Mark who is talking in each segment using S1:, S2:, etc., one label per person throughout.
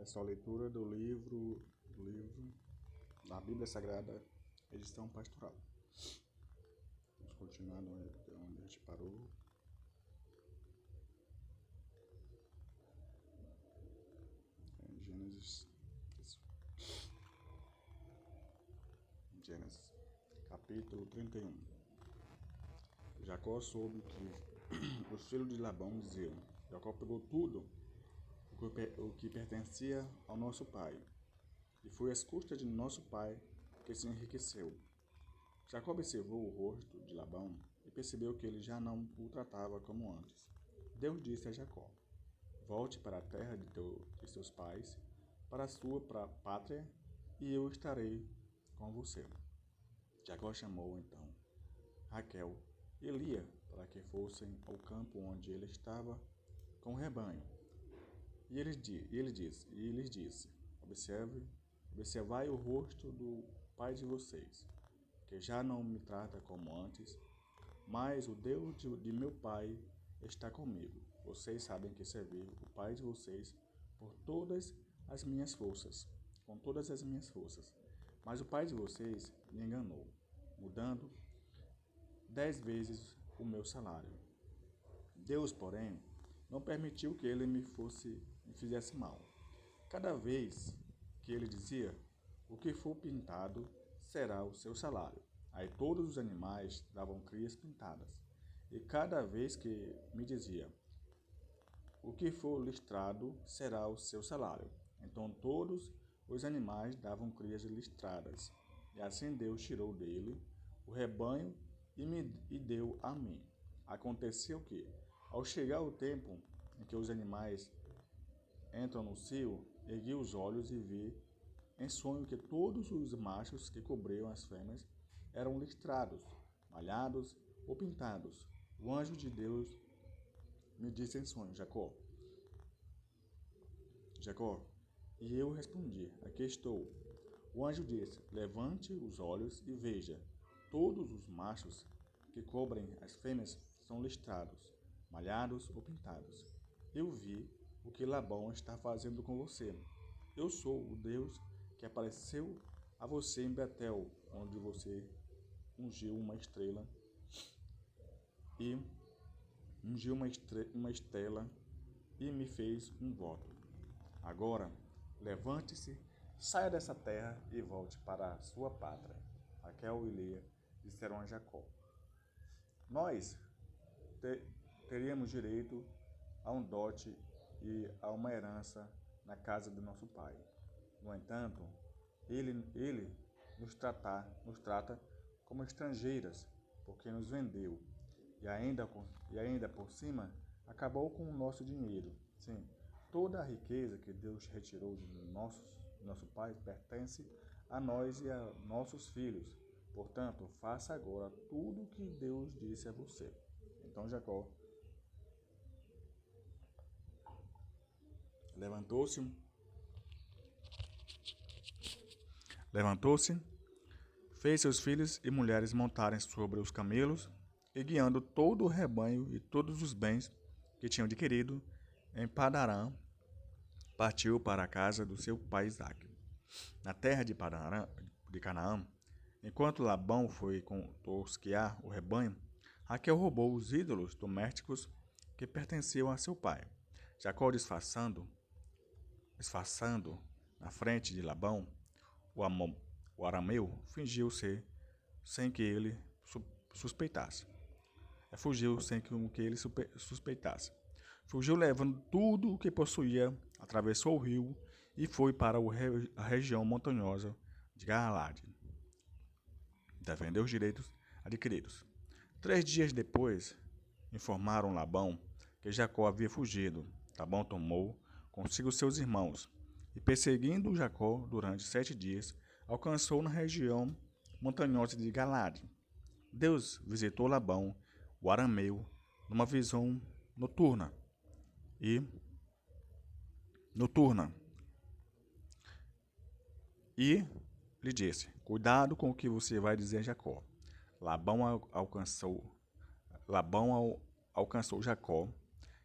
S1: Essa é a leitura do livro da Bíblia Sagrada, edição pastoral. Vamos continuar onde a gente parou. Em Gênesis, capítulo 31. Jacó soube que os filhos de Labão diziam: Jacó pegou tudo o que pertencia ao nosso pai, e foi às custas de nosso pai que se enriqueceu. Jacó observou o rosto de Labão e percebeu que ele já não o tratava como antes. Deus disse a Jacó: Volte para a terra de seus pais, para a sua pátria, e eu estarei com você. Jacó chamou então Raquel e Lia para que fossem ao campo onde ele estava com o rebanho. E ele lhes disse: Observai o rosto do pai de vocês, que já não me trata como antes, mas o Deus de meu pai está comigo. Vocês sabem que servi o pai de vocês com todas as minhas forças. Mas o pai de vocês me enganou, mudando 10 vezes o meu salário. Deus, porém, não permitiu que ele me fizesse mal. Cada vez que ele dizia: o que for pintado será o seu salário. Aí todos os animais davam crias pintadas. E cada vez que me dizia: o que for listrado será o seu salário. Então todos os animais davam crias listradas. E assim Deus tirou dele o rebanho e deu a mim. Aconteceu que, ao chegar o tempo em que os animais entram no cio, ergui os olhos e vi em sonho que todos os machos que cobriam as fêmeas eram listrados, malhados ou pintados. O anjo de Deus me disse em sonho: Jacó. E eu respondi: aqui estou. O anjo disse: levante os olhos e veja. Todos os machos que cobrem as fêmeas são listrados, malhados ou pintados. Eu vi o que Labão está fazendo com você. Eu sou o Deus que apareceu a você em Betel, onde você ungiu uma estela e me fez um voto. Agora, levante-se, saia dessa terra e volte para a sua pátria. Raquel e Lia disseram a Jacó: Nós teríamos direito a um dote e a uma herança na casa de nosso pai. No entanto, ele nos trata como estrangeiras, porque nos vendeu, e ainda por cima acabou com o nosso dinheiro. Sim, toda a riqueza que Deus retirou de nosso pai pertence a nós e a nossos filhos. Portanto, faça agora tudo o que Deus disse a você. Então Jacó levantou-se, fez seus filhos e mulheres montarem sobre os camelos e, guiando todo o rebanho e todos os bens que tinham adquirido em Padarã, partiu para a casa do seu pai Isaque. Na terra de Canaã, enquanto Labão foi tosquear o rebanho, Raquel roubou os ídolos domésticos que pertenciam a seu pai. Jacó, disfarçando na frente de Labão, o arameu, fingiu ser sem que ele suspeitasse. Fugiu sem que ele suspeitasse. Fugiu levando tudo o que possuía, atravessou o rio e foi para a região montanhosa de Galaade. Defendeu os direitos adquiridos. 3 dias depois, informaram Labão que Jacó havia fugido. Labão tomou consigo seus irmãos e, perseguindo Jacó durante 7 dias, alcançou na região montanhosa de Galaade. Deus visitou Labão, o arameu, numa visão noturna e lhe disse: Cuidado com o que você vai dizer a Jacó. Labão alcançou Jacó,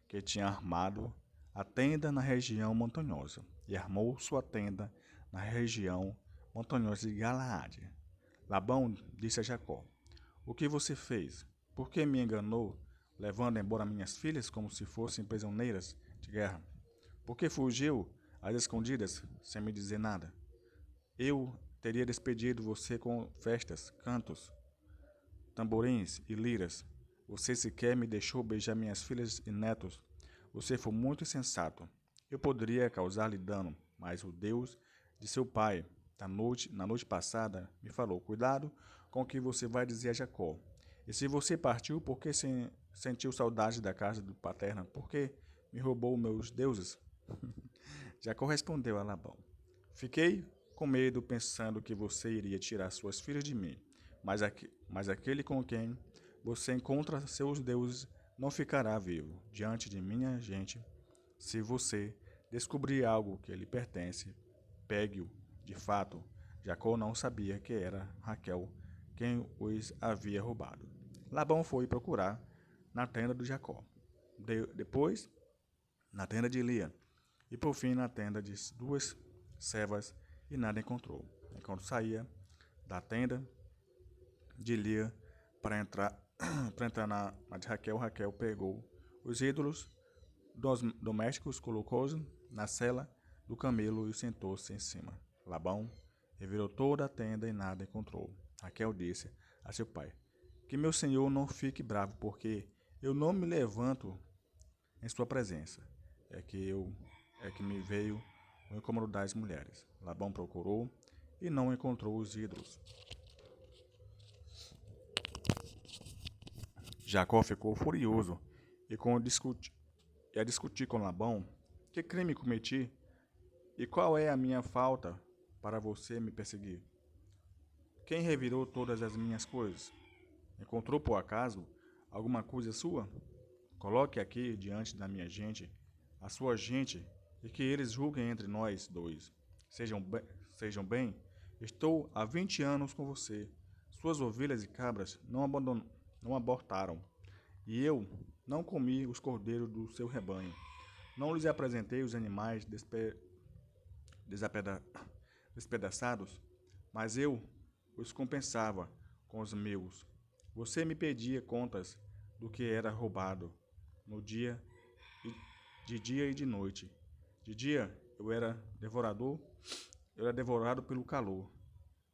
S1: que tinha armado a tenda na região montanhosa. e armou sua tenda na região montanhosa de Galaade. Labão disse a Jacó: O que você fez? Por que me enganou, levando embora minhas filhas como se fossem prisioneiras de guerra? Por que fugiu às escondidas, sem me dizer nada? Eu teria despedido você com festas, cantos, tamborins e liras. Você sequer me deixou beijar minhas filhas e netos. Você foi muito insensato. Eu poderia causar-lhe dano, mas o Deus de seu pai, na noite passada, me falou: Cuidado com o que você vai dizer a Jacó. E se você partiu, porque sentiu saudade da casa do paterna? Porque me roubou meus deuses? Jacó respondeu a Labão: Fiquei com medo pensando que você iria tirar suas filhas de mim, mas aquele com quem você encontra seus deuses não ficará vivo diante de minha gente. Se você descobrir algo que lhe pertence, pegue-o. De fato, Jacó não sabia que era Raquel quem os havia roubado. Labão foi procurar na tenda de Jacó, depois na tenda de Lia, e por fim na tenda de duas servas, e nada encontrou. Enquanto saía da tenda de Lia para entrar, para entrar na de Raquel, Raquel pegou os ídolos dos domésticos, colocou-os na sela do camelo e sentou-se em cima. Labão revirou toda a tenda e nada encontrou. Raquel disse a seu pai: Que meu senhor não fique bravo, porque eu não me levanto em sua presença. É que me veio o incômodo das mulheres. Labão procurou e não encontrou os ídolos. Jacó ficou furioso e a discutir com Labão: Que crime cometi? E qual é a minha falta para você me perseguir? Quem revirou todas as minhas coisas? Encontrou por acaso alguma coisa sua? Coloque aqui diante da minha gente, a sua gente, e que eles julguem entre nós dois. Sejam bem, estou há 20 anos com você. Suas ovelhas e cabras não abortaram, e eu não comi os cordeiros do seu rebanho. Não lhes apresentei os animais despedaçados, mas eu os compensava com os meus. Você me pedia contas do que era roubado no dia de dia e de noite. De dia eu era devorado pelo calor,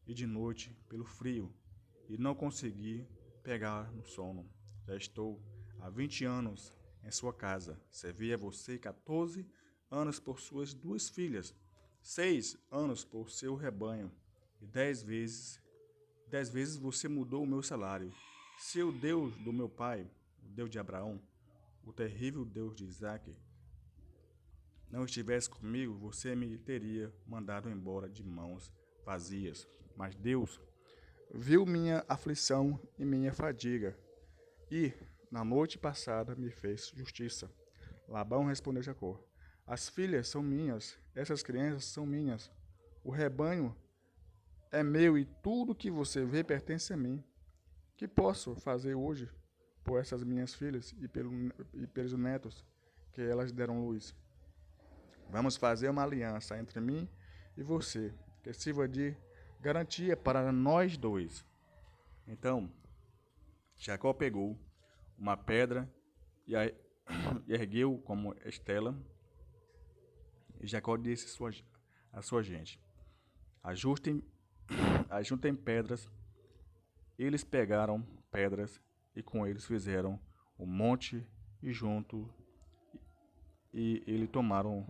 S1: e de noite pelo frio, e não consegui pegar no sono. Já estou há 20 anos em sua casa. Servi a você 14 anos por suas duas filhas, 6 anos por seu rebanho, e 10 vezes você mudou o meu salário. Se o Deus do meu pai, o Deus de Abraão, o terrível Deus de Isaque, não estivesse comigo, você me teria mandado embora de mãos vazias. Mas Deus viu minha aflição e minha fadiga, e, na noite passada, me fez justiça. Labão respondeu a Jacó: As filhas são minhas, essas crianças são minhas. O rebanho é meu e tudo que você vê pertence a mim. Que posso fazer hoje por essas minhas filhas e pelos netos que elas deram luz? Vamos fazer uma aliança entre mim e você, que sirva de garantia para nós dois. Então, Jacó pegou uma pedra e a ergueu como estela, e Jacó disse à sua gente: ajuntem pedras. Eles pegaram pedras e com eles fizeram um monte e junto e ele tomaram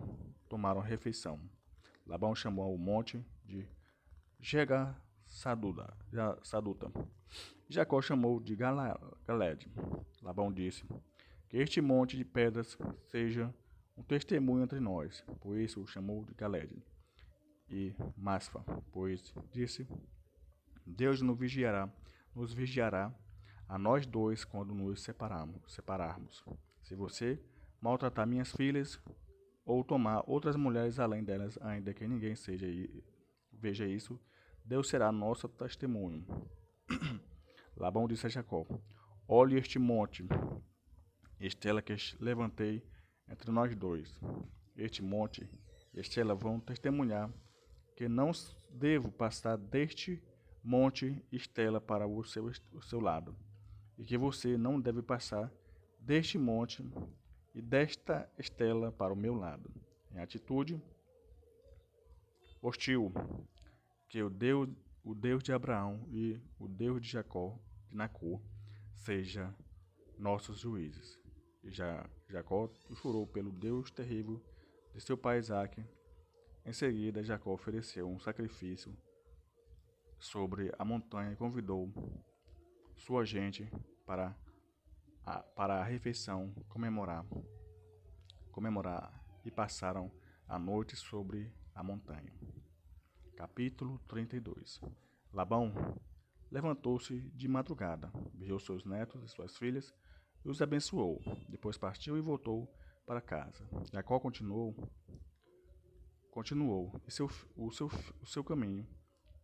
S1: refeição. Labão chamou o monte de Saduta. Jacó chamou de Galede. Labão disse: Que este monte de pedras seja um testemunho entre nós. Por isso o chamou de Galede. E Masfa, pois disse: Deus nos vigiará a nós dois quando nos separarmos. Se você maltratar minhas filhas ou tomar outras mulheres além delas, ainda que ninguém veja isso, Deus será nosso testemunho. Labão disse a Jacó: Olhe este monte, estela que levantei entre nós dois. Este monte Estela vão testemunhar que não devo passar deste monte Estela para o seu lado, e que você não deve passar deste monte e desta Estela para o meu lado. Em atitude hostil, que o Deus de Abraão e o Deus de Jacó, de Nacor, seja nossos juízes. E Jacó chorou pelo Deus terrível de seu pai Isaque. Em seguida, Jacó ofereceu um sacrifício sobre a montanha e convidou sua gente para a refeição comemorar e passaram a noite sobre a montanha. Capítulo 32. Labão levantou-se de madrugada, beijou seus netos e suas filhas e os abençoou. Depois partiu e voltou para casa. Jacó continuou o seu caminho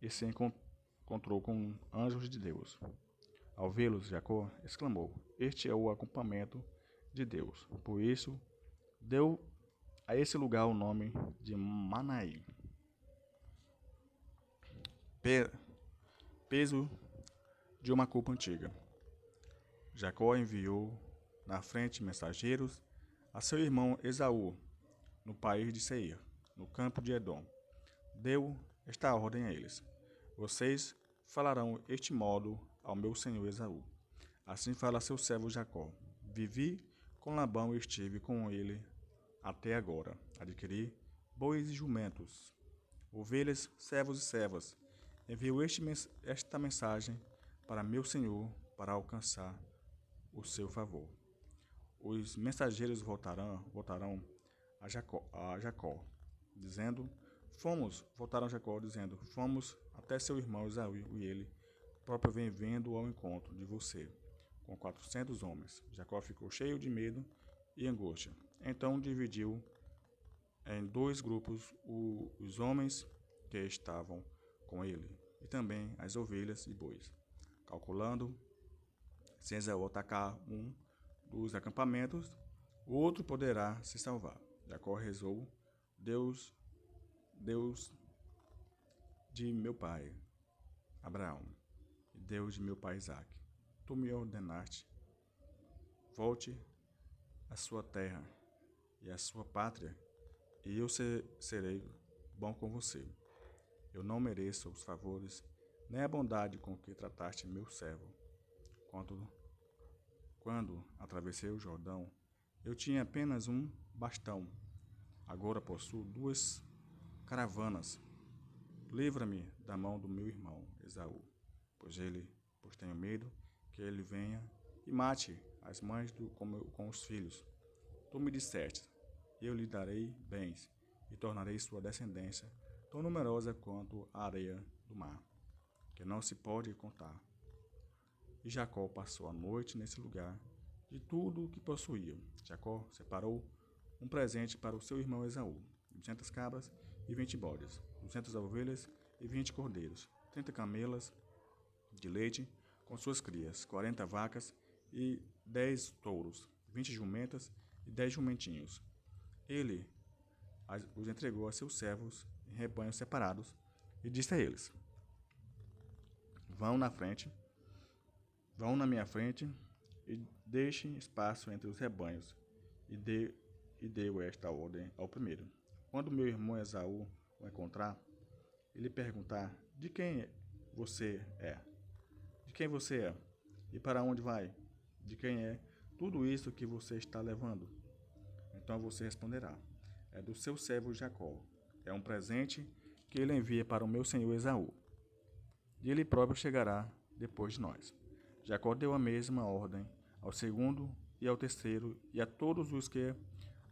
S1: e se encontrou com anjos de Deus. Ao vê-los, Jacó exclamou: Este é o acampamento de Deus. Por isso, deu a esse lugar o nome de Manaim. Peso de uma culpa antiga. Jacó enviou na frente mensageiros a seu irmão Esaú, no país de Seir, no campo de Edom. Deu esta ordem a eles: Vocês falarão este modo ao meu senhor Esaú. Assim fala seu servo Jacó: Vivi com Labão e estive com ele até agora. Adquiri bois e jumentos, ovelhas, servos e servas. Enviou esta mensagem para meu senhor para alcançar o seu favor. Os mensageiros voltarão a Jacó, dizendo: Fomos até seu irmão Esaú e ele próprio vem vendo ao encontro de você, com 400 homens. Jacó ficou cheio de medo e angústia. Então dividiu em dois grupos os homens que estavam com ele, e também as ovelhas e bois, calculando, se Esaú atacar um dos acampamentos, o outro poderá se salvar. Jacó rezou: Deus de meu pai Abraão, e Deus de meu pai Isaque, tu me ordenaste, volte à sua terra e à sua pátria, e eu serei bom com você. Eu não mereço os favores, nem a bondade com que trataste meu servo. Quando atravessei o Jordão, eu tinha apenas um bastão. Agora possuo 2 caravanas. Livra-me da mão do meu irmão Esaú, pois tenho medo que ele venha e mate as mães com os filhos. Tu me disseste: eu lhe darei bens e tornarei sua descendência tão numerosa quanto a areia do mar, que não se pode contar. E Jacó passou a noite nesse lugar de tudo o que possuía. Jacó separou um presente para o seu irmão Esaú: 200 cabras e 20 bodes, 200 ovelhas e 20 cordeiros, 30 camelas de leite com suas crias, 40 vacas e 10 touros, 20 jumentas e 10 jumentinhos. Ele os entregou a seus servos em rebanhos separados e disse a eles: Vão na minha frente e deixem espaço entre os rebanhos. E deu esta ordem ao primeiro: Quando meu irmão Esaú o encontrar, ele perguntar: De quem você é? De quem você é? E para onde vai? De quem é tudo isso que você está levando? Então você responderá: É do seu servo Jacó. É um presente que ele envia para o meu senhor Esaú. E ele próprio chegará depois de nós. Jacó deu a mesma ordem ao segundo e ao terceiro e a todos os que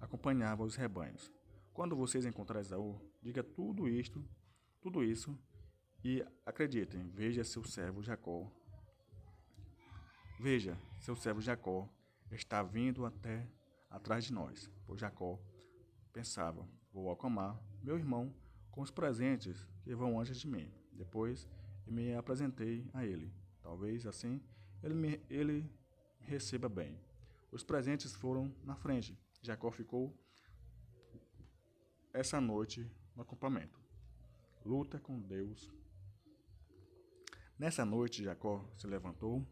S1: acompanhavam os rebanhos. Quando vocês encontrarem Esaú, diga tudo isso, e acreditem, veja, seu servo Jacó está vindo até atrás de nós. Pois Jacó pensava: vou acalmar meu irmão com os presentes que vão antes de mim. Depois me apresentei a ele. Talvez assim ele me receba bem. Os presentes foram na frente. Jacó ficou essa noite no acampamento. Luta com Deus. Nessa noite, Jacó se levantou,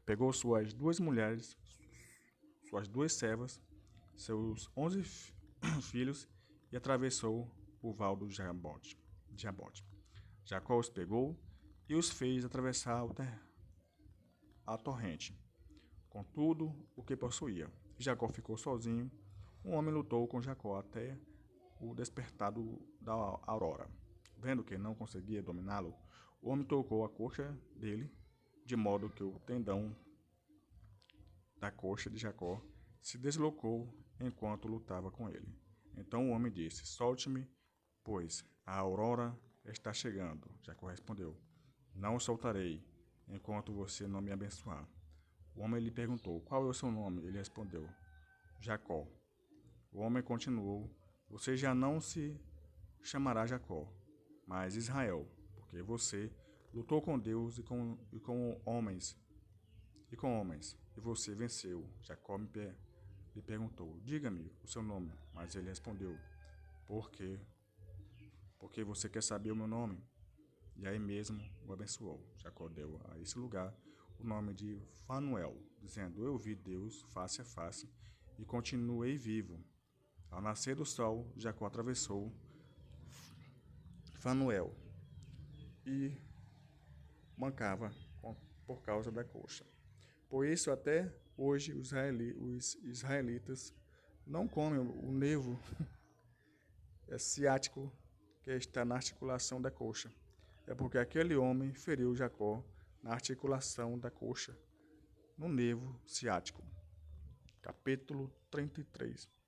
S1: pegou suas 2 mulheres, suas 2 servas, seus 11 filhos e atravessou o val do Jabote. Jacó os pegou e os fez atravessar a torrente, com tudo o que possuía. Jacó ficou sozinho. Um homem lutou com Jacó até o despertar da aurora. Vendo que não conseguia dominá-lo, o homem tocou a coxa dele, de modo que o tendão da coxa de Jacó se deslocou enquanto lutava com ele. Então o homem disse: Solte-me, pois a aurora está chegando. Jacó respondeu: Não o soltarei, enquanto você não me abençoar. O homem lhe perguntou: Qual é o seu nome? Ele respondeu: Jacó. O homem continuou: Você já não se chamará Jacó, mas Israel, porque você lutou com Deus e com homens, e você venceu. Jacó lhe perguntou: Diga-me o seu nome. Mas ele respondeu: Porque você quer saber o meu nome? E aí mesmo o abençoou. Jacó deu a esse lugar o nome de Fanuel, dizendo: Eu vi Deus face a face e continuei vivo. Ao nascer do sol, Jacó atravessou Fanuel e mancava por causa da coxa. Por isso, até hoje, os israelitas não comem o nervo ciático que está na articulação da coxa. É porque aquele homem feriu Jacó na articulação da coxa, no nervo ciático. Capítulo 33.